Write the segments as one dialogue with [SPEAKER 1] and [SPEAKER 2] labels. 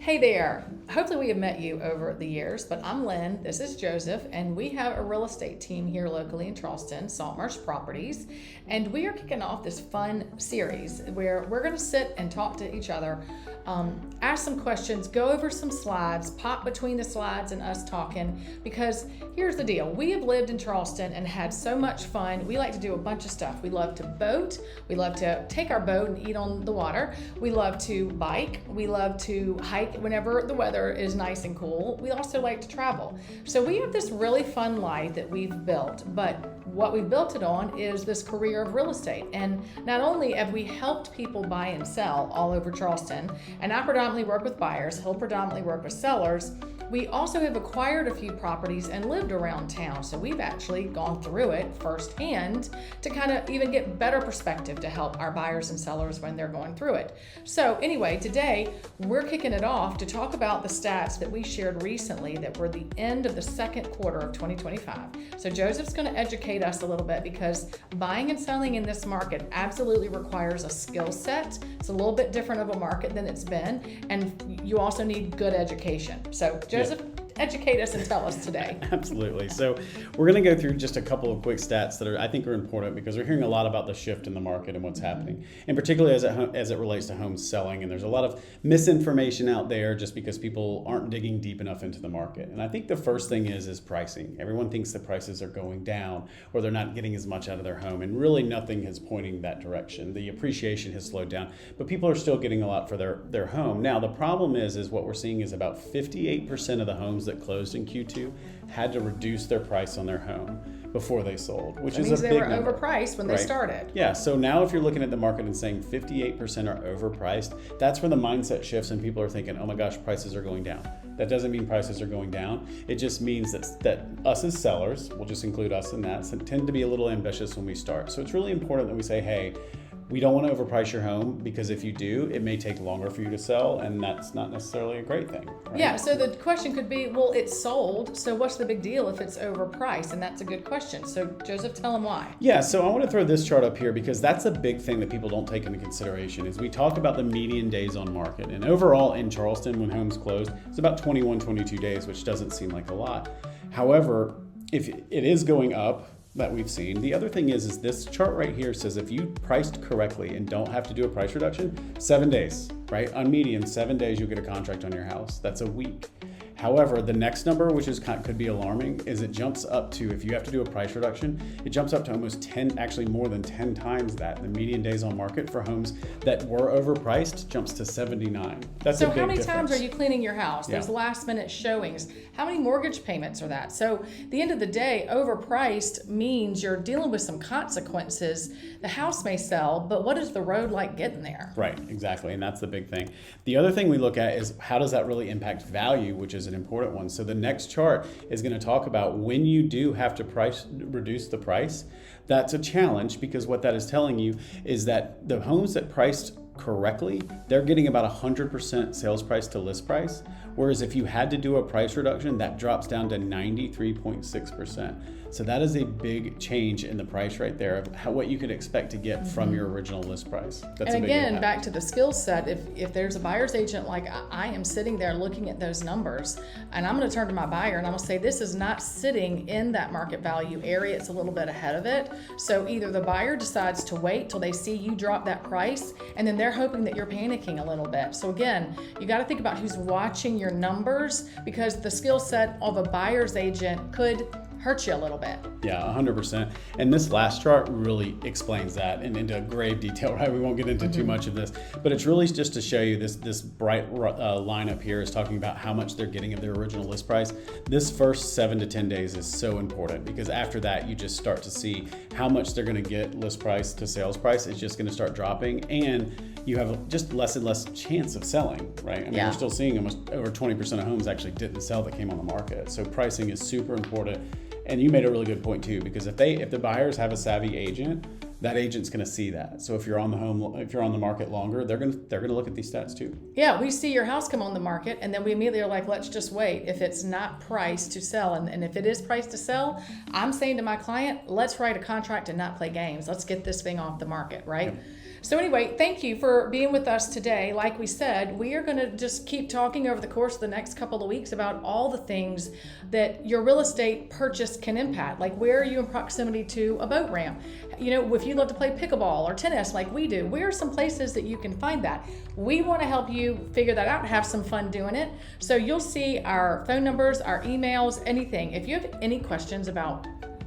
[SPEAKER 1] Hey there. Hopefully we have met you over the years, but I'm Lynn, this is Joseph, and we have a real estate team here locally in Charleston, Salt Marsh Properties, and we are kicking off this fun series where we're going to sit and talk to each other, ask some questions, go over some slides, pop between the slides and us talking, because here's the deal. We have lived in Charleston and had so much fun. We like to do a bunch of stuff. We love to boat. We love to take our boat and eat on the water. We love to bike. We love to hike whenever the weather is nice and cool. We also like to travel. So we have this really fun life that we've built, but what we've built it on is this career of real estate. And not only have we helped people buy and sell all over Charleston, and I predominantly work with buyers, he'll predominantly work with sellers, we also have acquired a few properties and lived around town. So we've actually gone through it firsthand to kind of even get better perspective to help our buyers and sellers when they're going through it. So anyway, today we're kicking it off to talk about the stats that we shared recently that were the end of the second quarter of 2025. So Joseph's going to educate us a little bit because buying and selling in this market absolutely requires a skill set. It's a little bit different of a market than it's been, and you also need good education. So Joseph, educate us and tell us today.
[SPEAKER 2] Absolutely. So we're going to go through just a couple of quick stats that I think are important because we're hearing a lot about the shift in the market and what's happening, and particularly as it relates to home selling. And there's a lot of misinformation out there just because people aren't digging deep enough into the market. And I think the first thing is pricing. Everyone thinks the prices are going down or they're not getting as much out of their home, and really nothing is pointing that direction. The appreciation has slowed down, but people are still getting a lot for their home. Now, the problem is what we're seeing is about 58% of the homes that closed in Q2 had to reduce their price on their home before they sold, which is a big number.
[SPEAKER 1] They were overpriced when they started.
[SPEAKER 2] Yeah, so now if you're looking at the market and saying 58% are overpriced, that's where the mindset shifts and people are thinking, oh my gosh, prices are going down. That doesn't mean prices are going down. It just means that us as sellers, we'll just include us in that, tend to be a little ambitious when we start. So it's really important that we say, hey, we don't want to overprice your home, because if you do, it may take longer for you to sell, and that's not necessarily a great thing. Right?
[SPEAKER 1] Yeah, so the question could be, well, it's sold, so what's the big deal if it's overpriced? And that's a good question. So Joseph, tell them why.
[SPEAKER 2] Yeah, so I want to throw this chart up here because that's a big thing that people don't take into consideration. Is we talk about the median days on market, and overall in Charleston when homes closed, it's about 21, 22 days, which doesn't seem like a lot. However, if it is going up, that we've seen. The other thing is this chart right here says if you priced correctly and don't have to do a price reduction, 7 days, right? On median, 7 days you'll get a contract on your house. That's a week. However, the next number, which could be alarming, is it jumps up to, if you have to do a price reduction, it jumps up to almost 10, actually more than 10 times that. The median days on market for homes that were overpriced jumps to 79. That's a big difference. So
[SPEAKER 1] how many times are you cleaning your house?
[SPEAKER 2] Yeah.
[SPEAKER 1] Those last minute showings. How many mortgage payments are that? So at the end of the day, overpriced means you're dealing with some consequences. The house may sell, but what is the road like getting there?
[SPEAKER 2] Right, exactly, and that's the big thing. The other thing we look at is how does that really impact value, which is an important one. So the next chart is going to talk about when you do have to reduce the price. That's a challenge, because what that is telling you is that the homes that priced correctly, they're getting about 100% sales price to list price. Whereas if you had to do a price reduction, that drops down to 93.6%. So that is a big change in the price right there of what you could expect to get from your original list price. That's
[SPEAKER 1] and
[SPEAKER 2] a big
[SPEAKER 1] again,
[SPEAKER 2] impact.
[SPEAKER 1] back to the skill set, if there's a buyer's agent like I am sitting there looking at those numbers, and I'm going to turn to my buyer and I'm going to say, this is not sitting in that market value area, it's a little bit ahead of it. So either the buyer decides to wait till they see you drop that price, and then they're hoping that you're panicking a little bit. So again, you got to think about who's watching your numbers, because the skill set of a buyer's agent could hurt you a little bit.
[SPEAKER 2] Yeah, 100%. And this last chart really explains that and into grave detail, right? We won't get into too much of this, but it's really just to show you this bright line up here is talking about how much they're getting of their original list price. This first 7 to 10 days is so important, because after that, you just start to see how much they're going to get list price to sales price. It's just going to start dropping, and you have just less and less chance of selling, right? I mean, we're still seeing almost over 20% of homes actually didn't sell that came on the market. So pricing is super important. And you made a really good point too, because if the buyers have a savvy agent, that agent's going to see that. So if you're on the market longer, they're going to look at these stats too.
[SPEAKER 1] Yeah, we see your house come on the market, and then we immediately are like, let's just wait if it's not priced to sell. And if it is priced to sell, I'm saying to my client, let's write a contract and not play games. Let's get this thing off the market, right? Yep. So anyway, thank you for being with us today. Like we said, we are going to just keep talking over the course of the next couple of weeks about all the things that your real estate purchase can impact. Like, where are you in proximity to a boat ramp? You know, if you love to play pickleball or tennis like we do, where are some places that you can find that? We want to help you figure that out and have some fun doing it. So you'll see our phone numbers, our emails, anything. If you have any questions about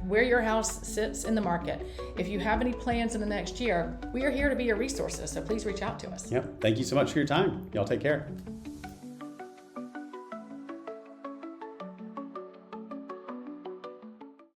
[SPEAKER 1] where your house sits in the market, if you have any plans in the next year, we are here to be your resources. So please reach out to us.
[SPEAKER 2] Yep. Thank you so much for your time. Y'all take care.